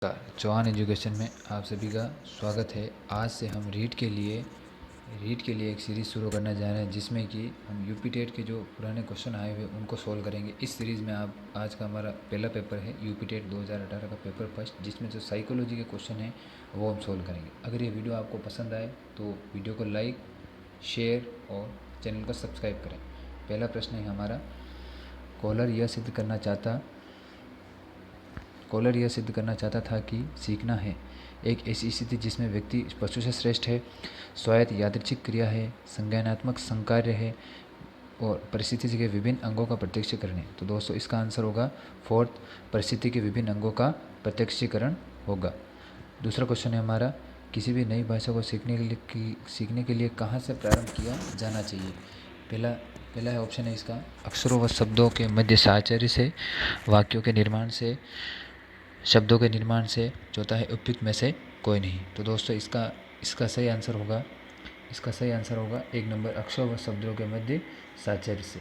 Chauhan education में आप सभी का स्वागत है। आज से हम रीट के लिए एक सीरीज़ शुरू करना जा रहे हैं, जिसमें कि हम यूपी टेट के जो पुराने क्वेश्चन आए हुए उनको सॉल्व करेंगे। इस सीरीज़ में आप आज का हमारा पहला पेपर है यूपी टेट 2018 का पेपर फर्स्ट, जिसमें जो साइकोलॉजी के क्वेश्चन हैं वो हम सॉल्व करेंगे। अगर ये वीडियो आपको पसंद आए तो वीडियो को लाइक, शेयर और चैनल को सब्सक्राइब करें। पहला प्रश्न है हमारा, कॉलर यह सिद्ध करना चाहता था कि सीखना है एक ऐसी स्थिति जिसमें व्यक्ति पशु से श्रेष्ठ है, स्वायत्त यादृच्छिक क्रिया है, संज्ञानात्मक संकार्य है और परिस्थिति के विभिन्न अंगों का प्रत्यक्षीकरण है। तो दोस्तों इसका आंसर होगा फोर्थ, परिस्थिति के विभिन्न अंगों का प्रत्यक्षीकरण होगा। दूसरा क्वेश्चन है हमारा, किसी भी नई भाषा को सीखने के लिए कहाँ से प्रारंभ किया जाना चाहिए। पहला है ऑप्शन है इसका, अक्षरों व शब्दों के मध्य साहचर्य से, वाक्यों के निर्माण से, शब्दों के निर्माण से, चौथा है उपयुक्त में से कोई नहीं। तो दोस्तों इसका सही आंसर होगा एक नंबर, अक्षरों व शब्दों के मध्य साहचर्य से।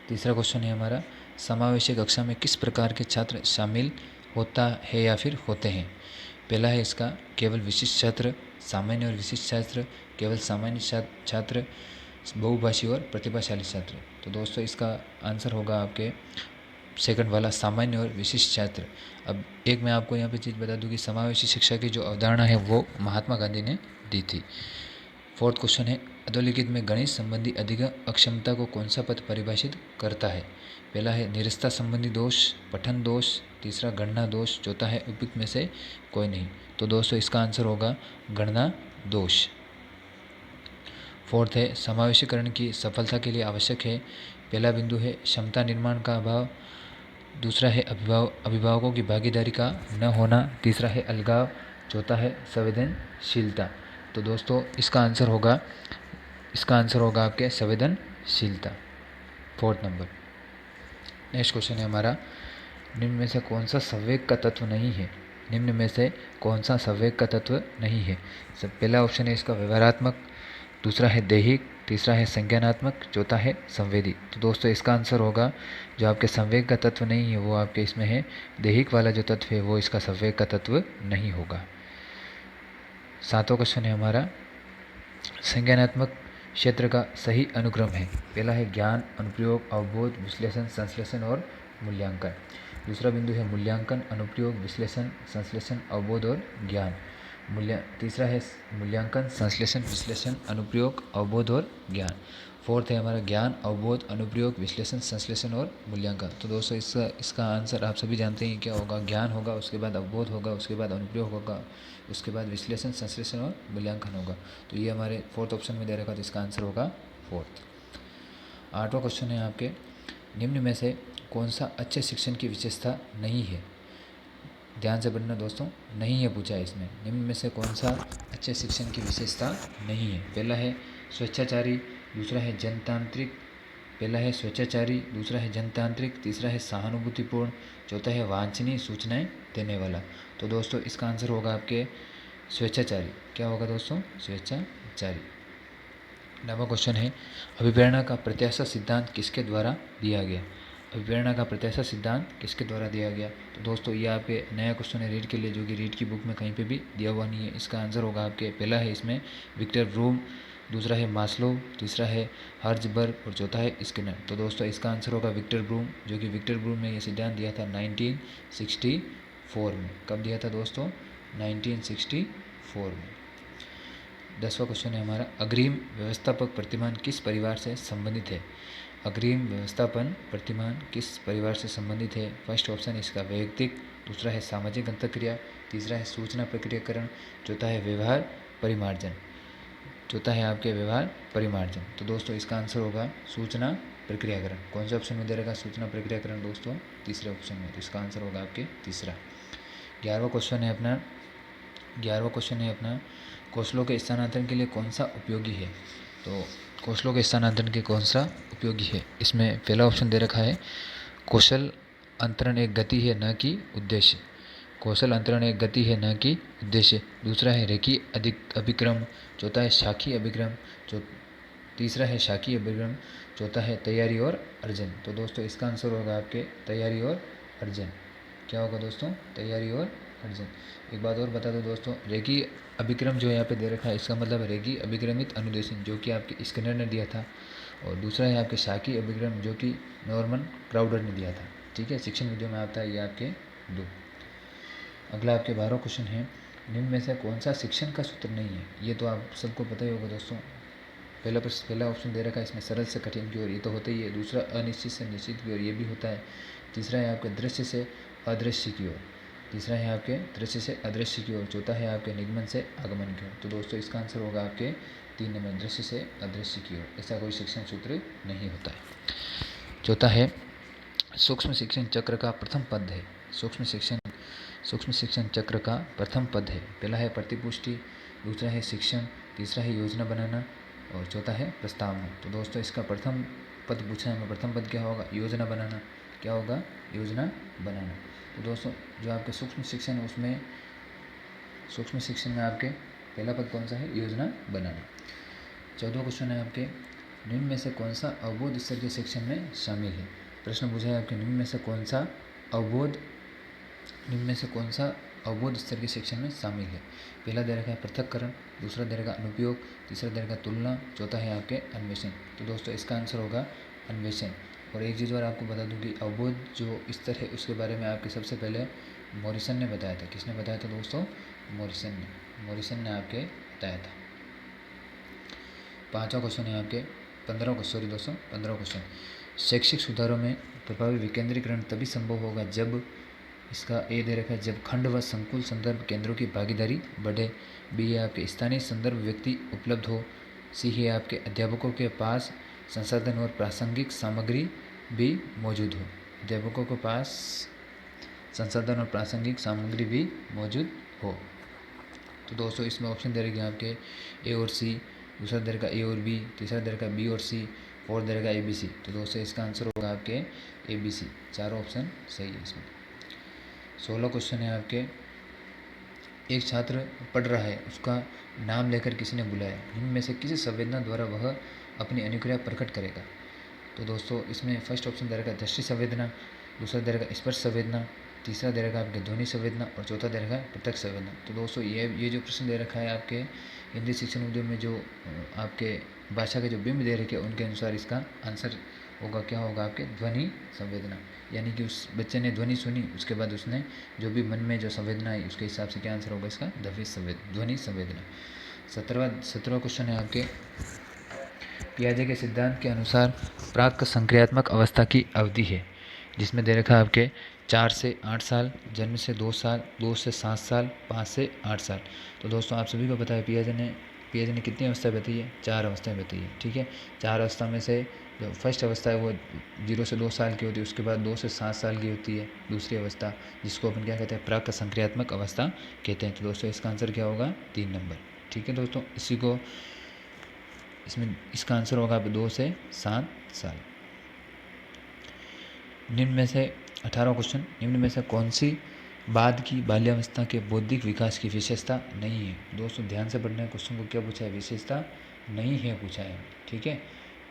तीसरा क्वेश्चन है हमारा, समावेशी कक्षा में किस प्रकार के छात्र शामिल होता है या फिर होते हैं। पहला है इसका, केवल विशिष्ट छात्र, सामान्य और विशिष्ट छात्र, केवल सामान्य छात्र, बहुभाषी और प्रतिभाशाली छात्र। तो दोस्तों इसका आंसर होगा आपके सेकंड वाला, सामान्य और विशिष्ट छात्र। अब एक मैं आपको यहाँ पे चीज़ बता दूँ कि समावेशी शिक्षा की जो अवधारणा है वो महात्मा गांधी ने दी थी। फोर्थ क्वेश्चन है, अधोलिखित में गणित संबंधी अधिक अक्षमता को कौन सा पद परिभाषित करता है। पहला है निरस्ता संबंधी दोष, पठन दोष, तीसरा गणना दोष, चौथा है उपयुक्त में से कोई नहीं। तो दोस्तों इसका आंसर होगा गणना दोष। फोर्थ है, समावेशीकरण की सफलता के लिए आवश्यक है। पहला बिंदु है क्षमता निर्माण का अभाव, दूसरा है अभिभावकों की भागीदारी का न होना, तीसरा है अलगाव, चौथा है संवेदनशीलता। तो दोस्तों इसका आंसर होगा आपके संवेदनशीलता, फोर्थ नंबर। नेक्स्ट क्वेश्चन है हमारा, निम्न में से कौन सा संवेग का तत्व नहीं है। निम्न में से कौन सा संवेग का तत्व नहीं है। सब पहला ऑप्शन है इसका व्यवहारात्मक, दूसरा है दैहिक, तीसरा है संज्ञानात्मक, चौथा है संवेदी। तो दोस्तों इसका आंसर होगा, जो आपके संवेग का तत्व नहीं है वो आपके इसमें है दैहिक वाला जो तत्व है वो इसका संवेग का तत्व नहीं होगा। सातवां क्वेश्चन है हमारा, संज्ञानात्मक क्षेत्र का सही अनुक्रम है। पहला है ज्ञान, अनुप्रयोग, अवबोध, विश्लेषण, संश्लेषण और मूल्यांकन। दूसरा बिंदु है मूल्यांकन, अनुप्रयोग, विश्लेषण, संश्लेषण, अवबोध और ज्ञान। तीसरा है मूल्यांकन, संश्लेषण, विश्लेषण, अनुप्रयोग, अवबोध और ज्ञान। फोर्थ है हमारा ज्ञान, अवबोध, अनुप्रयोग, विश्लेषण, संश्लेषण और मूल्यांकन। तो दोस्तों इसका आंसर आप सभी जानते हैं क्या होगा, ज्ञान होगा, उसके बाद अवबोध होगा, उसके बाद अनुप्रयोग होगा, उसके बाद विश्लेषण, संश्लेषण और मूल्यांकन होगा। तो ये हमारे फोर्थ ऑप्शन में दे रखा, तो इसका आंसर होगा फोर्थ। आठवां क्वेश्चन है आपके, निम्न में से कौन सा अच्छे शिक्षण की विशेषता नहीं है। ध्यान से पढ़ना दोस्तों, नहीं है पूछा है इसमें। निम्न में से कौन सा अच्छे शिक्षण की विशेषता नहीं है। पहला है स्वेच्छाचारी, दूसरा है जनतांत्रिक, तीसरा है सहानुभूतिपूर्ण, चौथा है वांछनीय सूचनाएं देने वाला। तो दोस्तों इसका आंसर होगा आपके स्वेच्छाचारी। क्या होगा दोस्तों, स्वेच्छाचारी। नवा क्वेश्चन है, अभिप्रेरणा का प्रत्याशा सिद्धांत किसके द्वारा दिया गया। अभिप्रेरणा का प्रत्याशा सिद्धांत किसके द्वारा दिया गया। तो दोस्तों ये आपके नया क्वेश्चन है रीड के लिए, जो कि रीड की बुक में कहीं पे भी दिया हुआ नहीं है। इसका आंसर होगा आपके, पहला है इसमें विक्टर ब्रूम, दूसरा है मास्लो, तीसरा है हर्ज़बर्ग और चौथा है स्किनर। तो दोस्तों इसका आंसर होगा विक्टर ब्रूम, जो कि विक्टर ब्रूम ने यह सिद्धांत दिया था 1964 में। कब दिया था दोस्तों, 1964 में। 10वां क्वेश्चन है हमारा, अग्रिम व्यवस्थापक प्रतिमान किस परिवार से संबंधित है। अग्रिम व्यवस्थापन प्रतिमान किस परिवार से संबंधित है। फर्स्ट ऑप्शन इसका वैयक्तिक, दूसरा है सामाजिक अंतःक्रिया, तीसरा है सूचना प्रक्रियाकरण, चौथा है व्यवहार परिमार्जन। तो दोस्तों इसका आंसर होगा सूचना प्रक्रियाकरण। कौन से ऑप्शन में दे रखा सूचना प्रक्रियाकरण दोस्तों, तीसरे ऑप्शन में। तो इसका आंसर होगा आपके तीसरा। 11वां क्वेश्चन है अपना, कौशलों के स्थानांतरण के लिए कौन सा उपयोगी है। तो कौशलों के स्थानांतरण के कौन सा उपयोगी है। इसमें पहला ऑप्शन दे रखा है, कौशल अंतरण एक गति है न कि उद्देश्य। दूसरा है रेखीय अभिक्रम, चौथा है शाखी अभिक्रम, तीसरा है शाखी अभिक्रम, चौथा है तैयारी और अर्जन। तो दोस्तों इसका आंसर होगा आपके तैयारी और अर्जन। क्या होगा दोस्तों, तैयारी और अर्जन। एक बात और बता दो दोस्तों, रेखी अभिक्रम जो यहाँ पे दे रखा है, इसका मतलब है रेखी अभिक्रमित अनुदेशन, जो कि आपके स्किनर ने दिया था, और दूसरा है आपके शाकी अभिक्रम, जो कि नॉर्मन क्राउडर ने दिया था। ठीक है, शिक्षण वीडियो में आता है ये आपके 2। अगला आपके 12 क्वेश्चन है, निम्न में से कौन सा शिक्षण का सूत्र नहीं है? ये तो आप सबको पता ही होगा दोस्तों। पहला ऑप्शन दे रखा है इसमें सरल से कठिन की ओर, ये तो होता ही है। दूसरा अनिश्चित से निश्चित की ओर, ये भी होता है। तीसरा है आपके दृश्य से अदृश्य की ओर। तीसरा है आपके दृश्य से अदृश्य की ओर। चौथा है आपके निगमन से आगमन की ओर। तो दोस्तों इसका आंसर होगा आपके 3 नंबर, दृश्य से अदृश्य की ओर। ऐसा कोई शिक्षण सूत्र नहीं होता है। चौथा है सूक्ष्म शिक्षण चक्र का प्रथम पद है। सूक्ष्म शिक्षण चक्र का प्रथम पद है। पहला है प्रतिपुष्टि, दूसरा है शिक्षण, तीसरा है योजना बनाना, और चौथा है प्रस्तावना। तो दोस्तों इसका प्रथम पद पूछा है, प्रथम पद क्या होगा? योजना बनाना। क्या होगा? योजना बनाना। तो दोस्तों जो आपके सूक्ष्म शिक्षण है उसमें, सूक्ष्म शिक्षण में आपके पहला पद कौन सा है? योजना बनाना। 14 क्वेश्चन है आपके, निम्न में से कौन सा अवबोध स्तर के शिक्षण में शामिल है? प्रश्न पूछा है आपके, निम्न में से कौन सा अवबोध स्तर के शिक्षण में शामिल है? पहला दे रखा है पृथक्करण, दूसरा दे रखा अनुपयोग, तीसरा दे रखा तुलना, चौथा है आपके अन्वेषण। तो दोस्तों इसका आंसर होगा अन्वेषण। और एक चीज़ और आपको बता दूं कि अवबोध जो स्तर है उसके बारे में आपके सबसे पहले मॉरिसन ने बताया था। किसने बताया था दोस्तों? मॉरिसन ने आपके बताया था। 5वां क्वेश्चन है आपके 15 क्वेश्चन। शैक्षिक सुधारों में प्रभावी विकेंद्रीकरण तभी संभव होगा जब, इसका ए दे रखा है, जब खंड व संकुल संदर्भ केंद्रों की भागीदारी बढ़े। बी है आपके स्थानीय संदर्भ व्यक्ति उपलब्ध हो। सी है आपके अध्यापकों के पास संसाधन और प्रासंगिक सामग्री भी मौजूद हो। अध्यापकों के पास संसाधन और प्रासंगिक सामग्री भी मौजूद हो। तो दोस्तों इसमें ऑप्शन दे रखे हैं आपके ए और सी, दूसरा दे रखा ए और बी, तीसरा दे रखा बी और सी, फोर्थ दे रखा ए बी सी। तो दोस्तों इसका आंसर होगा आपके ए बी सी। चारों ऑप्शन सही है इसमें। 16 क्वेश्चन है आपके, एक छात्र पढ़ रहा है, उसका नाम लेकर किसी ने बुलाया, इनमें से किसी संवेदना द्वारा वह अपनी अनुक्रिया प्रकट करेगा? तो दोस्तों इसमें फर्स्ट ऑप्शन दे रखा है दृष्टि संवेदना, दूसरा दे रखा है स्पर्श संवेदना, तीसरा दे रखा है आपके ध्वनि संवेदना, और चौथा दे रखा है प्रत्यक्ष संवेदना। तो दोस्तों ये जो प्रश्न दे रखा है आपके हिंदी शिक्षण उद्योग में, जो आपके भाषा के जो बिंब दे रखे हैं उनके अनुसार इसका आंसर होगा, क्या होगा आपके ध्वनि संवेदना। यानी कि उस बच्चे ने ध्वनि सुनी, उसके बाद उसने जो भी मन में जो संवेदना आई उसके हिसाब से क्या आंसर होगा इसका? ध्वनि संवेदना। 17वां क्वेश्चन है आपके, पियाजे के सिद्धांत के अनुसार प्राक संक्रियात्मक अवस्था की अवधि है, जिसमें दे रखा है आपके 4 से 8 साल, जन्म से 2 साल, 2 से 7 साल, 5 से 8 साल। तो दोस्तों आप सभी को पता है पियाजे ने कितनी अवस्थाएं बताई है? 4 अवस्थाएं बताई है। ठीक है, 4 अवस्था में से जो फर्स्ट अवस्था है वो 0 से 2 साल की होती है, उसके बाद 2 से 7 साल की होती है दूसरी अवस्था, जिसको अपन क्या कहते हैं? प्राक संक्रियात्मक अवस्था कहते हैं। तो दोस्तों इसका आंसर क्या होगा? 3 नंबर। ठीक है दोस्तों, इसका आंसर होगा 2 से 7 साल। निम्न में से 18वां क्वेश्चन, निम्न में से कौन सी बाद की बाल्यावस्था के बौद्धिक विकास की विशेषता नहीं है? दोस्तों ध्यान से पढ़ना है क्वेश्चन को, क्या पूछा है? विशेषता नहीं है पूछा है। ठीक है,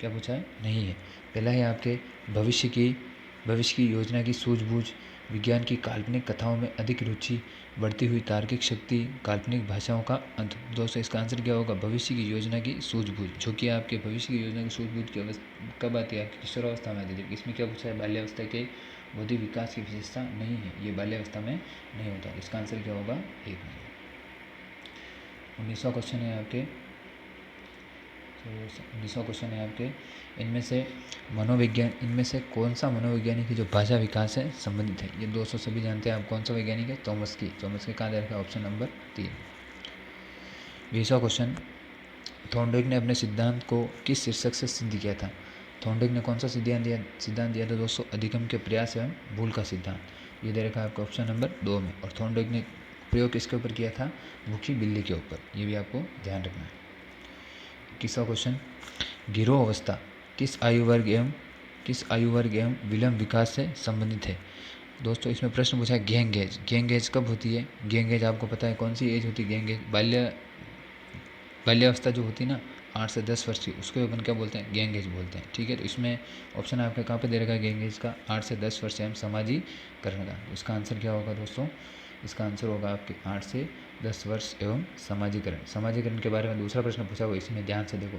क्या पूछा है? नहीं है। पहला है आपके भविष्य की योजना की सूझबूझ, विज्ञान की काल्पनिक कथाओं में अधिक रुचि, बढ़ती हुई तार्किक शक्ति, काल्पनिक भाषाओं का अंत। दोस्तों इसका आंसर क्या होगा? भविष्य की योजना की सूझबूझ, जो कि आपके भविष्य की योजना की सूझबूझ की अवस्था कब आती है? आपकी किशोरावस्था में आती है। इसमें क्या पूछा है? बाल्यावस्था के बौद्धिक विकास की विशेषता नहीं है, ये बाल्यावस्था में नहीं होता। इसका आंसर क्या होगा? 1 नंबर। 19वां क्वेश्चन है आपके, इनमें से कौन सा मनोवैज्ञानिक की जो भाषा विकास से संबंधित है? ये दोस्तों सभी जानते हैं आप, कौन सा वैज्ञानिक है? चॉम्स्की कहाँ दे रखा है? Option number 3। 20वां क्वेश्चन, थॉर्नडाइक ने अपने सिद्धांत को किस शीर्षक से सिद्ध किया था? थॉर्नडाइक ने कौन सा सिद्धांत दिया था दोस्तों? अधिगम के प्रयास एवं भूल का सिद्धांत। ये दे रखा है आपको ऑप्शन नंबर 2 में। और थॉर्नडाइक ने प्रयोग किसके ऊपर किया था? भूखी बिल्ली के ऊपर। ये भी आपको ध्यान रखना है। 21वां क्वेश्चन, गिरोह अवस्था किस आयु वर्ग एवं विलंब विकास से संबंधित है? दोस्तों इसमें प्रश्न पूछा है गैंग एज कब होती है? गैंग एज आपको पता है कौन सी एज होती है? गैंग एज बाल्यावस्था जो होती है ना, 8 से 10 वर्ष की, उसको अपन क्या बोलते हैं? गैंग एज बोलते हैं। ठीक है, तो इसमें ऑप्शन आपका कहाँ पे दे रखा है? गैंग एज का 8 से 10 वर्ष एवं समाजीकरण का। इसका आंसर क्या होगा दोस्तों? इसका आंसर होगा आपके 8 से 10 वर्ष एवं समाजीकरण। समाजीकरण के बारे में दूसरा प्रश्न पूछा हुआ, इसमें ध्यान से देखो।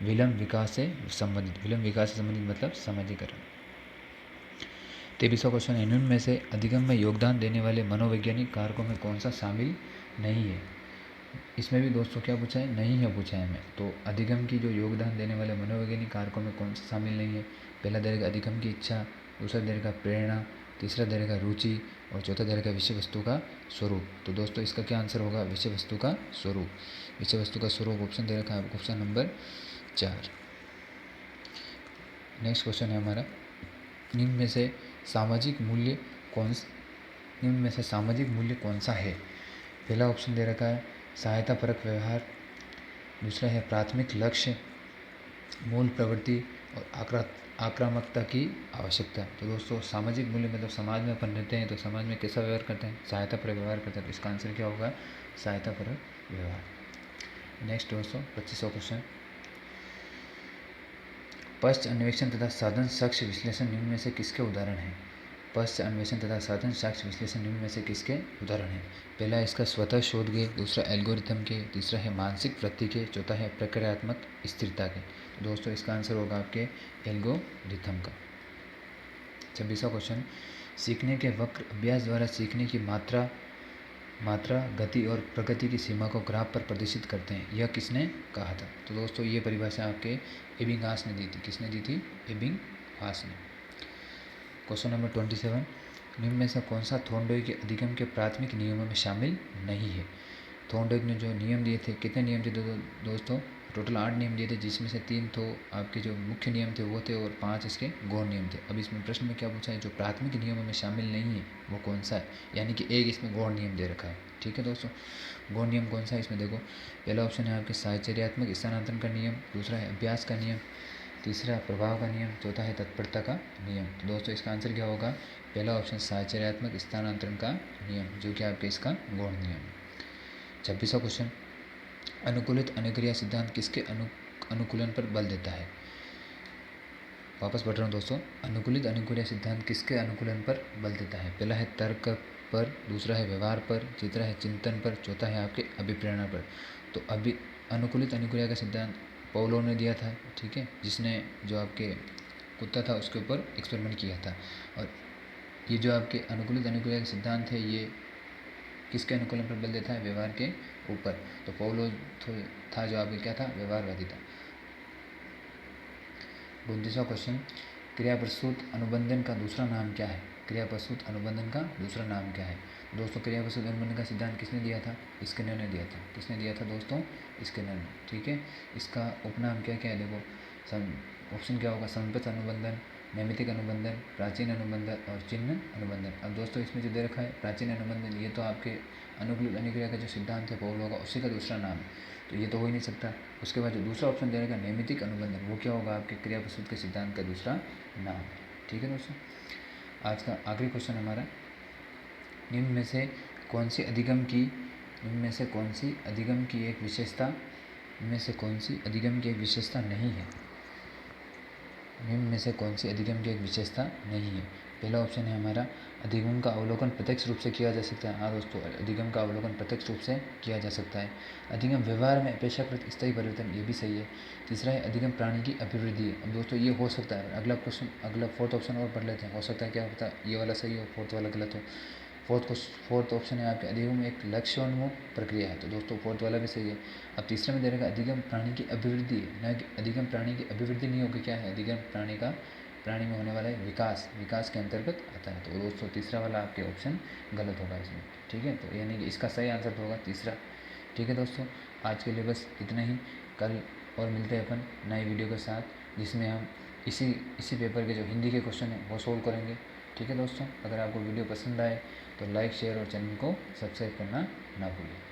विलंब विकास से संबंधित, विलंब विकास से संबंधित मतलब समाजीकरण। 23वां क्वेश्चन है, निम्न में से अधिगम में योगदान देने वाले मनोवैज्ञानिक कारकों में कौन सा शामिल नहीं है। इसमें भी दोस्तों क्या पूछा है, नहीं है पूछा है हमें। तो अधिगम की जो योगदान देने वाले मनोवैज्ञानिक कारकों में कौन सा शामिल नहीं है। पहला दर्ज अधिगम की इच्छा, दूसरा दर्ज प्रेरणा, तीसरा दर्ज रुचि और चौथा दर्ज विषय वस्तु का स्वरूप। तो दोस्तों इसका क्या आंसर होगा, विषय वस्तु का स्वरूप। विषय वस्तु का स्वरूप ऑप्शन दे रखा है आपको, ऑप्शन नंबर 4। नेक्स्ट क्वेश्चन है हमारा, निम्न में से सामाजिक मूल्य कौन सा है। पहला ऑप्शन दे रखा है सहायतापरक व्यवहार, दूसरा है प्राथमिक लक्ष्य, मूल प्रवृत्ति और आक्रामकता की आवश्यकता। तो दोस्तों सामाजिक मूल्य मतलब समाज में अपन रहते हैं तो समाज में कैसा व्यवहार करते हैं, सहायतापरक व्यवहार करते हैं। तो इसका आंसर क्या होगा, सहायतापरक व्यवहार। नेक्स्ट दोस्तों 25वां क्वेश्चन, पश्च अन्वेषण तथा साधन साक्ष्य विश्लेषण निम्न में से किसके उदाहरण हैं। पश्च अन्वेषण तथा साधन साक्ष्य विश्लेषण निम्न में से किसके उदाहरण हैं। पहला इसका स्वतः शोध के, दूसरा एल्गोरिथम के, तीसरा है मानसिक वृत्ति के, चौथा है प्रक्रियात्मक स्थिरता के। तो दोस्तों इसका आंसर होगा आपके एल्गोरिथम का। 26वां क्वेश्चन, सीखने के वक्र अभ्यास द्वारा सीखने की मात्रा, गति और प्रगति की सीमा को ग्राफ पर प्रदर्शित करते हैं, यह किसने कहा था। तो दोस्तों ये परिभाषा आपके एबिंगहास ने दी थी। किसने दी थी, एबिंगहास ने। क्वेश्चन नंबर 27, निम्न में से कौन सा थॉर्नडाइक के अधिगम के प्राथमिक नियमों में शामिल नहीं है। थॉर्नडाइक ने जो नियम दिए थे, कितने नियम थे दोस्तों, टोटल 8 नियम दिए थे, जिसमें से 3 तो आपके जो मुख्य नियम थे वो थे और 5 इसके गौण नियम थे। अब इसमें प्रश्न में क्या पूछा है, जो प्राथमिक नियमों में शामिल नहीं है वो कौन सा है, यानी कि एक इसमें गौण नियम दे रखा है। ठीक है दोस्तों, गौण नियम कौन सा है इसमें देखो, पहला ऑप्शन है आपके साहचर्यात्मक स्थानांतरण का नियम, दूसरा है अभ्यास का नियम, तीसरा प्रभाव का नियम, चौथा है तत्परता का नियम। तो दोस्तों इसका आंसर क्या होगा, पहला ऑप्शन साहचर्यात्मक स्थानांतरण का नियम, जो कि आपके इसका गौण नियम है। 26वां क्वेश्चन, अनुकूलित अनुक्रिया सिद्धांत किसके अनुकूलन पर बल देता है। वापस पढ़ रहा हूँ दोस्तों, अनुकूलित अनुक्रिया सिद्धांत किसके अनुकूलन पर बल देता है। पहला है तर्क पर, दूसरा है व्यवहार पर, तीसरा है चिंतन पर, चौथा है आपके अभिप्रेरणा पर। तो अनुकूलित अनुक्रिया का सिद्धांत पाउलो ने दिया था, ठीक है, जिसने जो आपके कुत्ता था उसके ऊपर एक्सपेरिमेंट किया था। और ये जो आपके अनुकूलित अनुक्रिया का सिद्धांत है ये किसके अनुकूलन पर बल देता है, व्यवहार के ऊपर। तो पाउलो था जो आपके क्या था, व्यवहारवादी था। 29वां क्वेश्चन, क्रियाप्रसूत अनुबंधन का दूसरा नाम क्या है। क्रियाप्रसूत अनुबंधन का दूसरा नाम क्या है। दोस्तों क्रियाप्रसूत अनुबंधन का सिद्धांत किसने दिया था, स्किनर ने दिया था। किसने दिया था दोस्तों, स्किनर ने। ठीक है, इसका उपनाम क्या क्या है देखो, ऑप्शन क्या होगा, संपत अनुबंधन, नैमित्तिक अनुबंधन, प्राचीन अनुबंधन और चिन्ह अनुबंधन। अब दोस्तों इसमें जो दे रखा है प्राचीन अनुबंधन, ये तो आपके अनुकूलित अनुक्रिया का जो सिद्धांत है पाउलो का, उसी का दूसरा नाम है, तो ये तो हो ही नहीं सकता। उसके बाद जो दूसरा ऑप्शन दे रखा है नैमित्तिक अनुबंधन, वो क्या होगा, आपके क्रियाप्रसूत के सिद्धांत का दूसरा नाम है। ठीक है दोस्तों, आज का आखिरी क्वेश्चन हमारा, निम्न में से कौन सी अधिगम की एक विशेषता, इनमें से कौन सी अधिगम की एक विशेषता नहीं है। निम्न में से कौन सी अधिगम की एक विशेषता नहीं है। पहला ऑप्शन है हमारा, अधिगम का अवलोकन प्रत्यक्ष रूप से किया जा सकता है। हाँ दोस्तों, अधिगम का अवलोकन प्रत्यक्ष रूप से किया जा सकता है। अधिगम व्यवहार में अपेक्षाकृत स्थायी परिवर्तन, ये भी सही है। तीसरा है अधिगम प्राणी की अभिवृद्धि है। अब दोस्तों ये हो सकता है, अगला फोर्थ ऑप्शन और पढ़ लेते हैं, हो सकता है क्या होता है ये वाला सही हो, फोर्थ वाला गलत हो। फोर्थ ऑप्शन है आपके, अधिगम में एक लक्ष्योन्मुख प्रक्रिया है। तो दोस्तों फोर्थ वाला भी सही है। अब तीसरे में दे रखा अधिगम प्राणी की अभिवृद्धि है, न कि अधिगम प्राणी की अभिवृद्धि नहीं होगी, क्या है, अधिगम प्राणी में होने वाला है विकास के अंतर्गत आता है। तो दोस्तों तीसरा वाला आपके ऑप्शन गलत होगा इसमें। ठीक है, तो यानी कि इसका सही आंसर तो होगा तीसरा। ठीक है दोस्तों, आज के लिए बस इतना ही। कल और मिलते हैं अपन नई वीडियो के साथ, जिसमें हम इसी पेपर के जो हिंदी के क्वेश्चन हैं वो सोल्व करेंगे। ठीक है दोस्तों, अगर आपको वीडियो पसंद आए तो लाइक, शेयर और चैनल को सब्सक्राइब करना ना भूलें।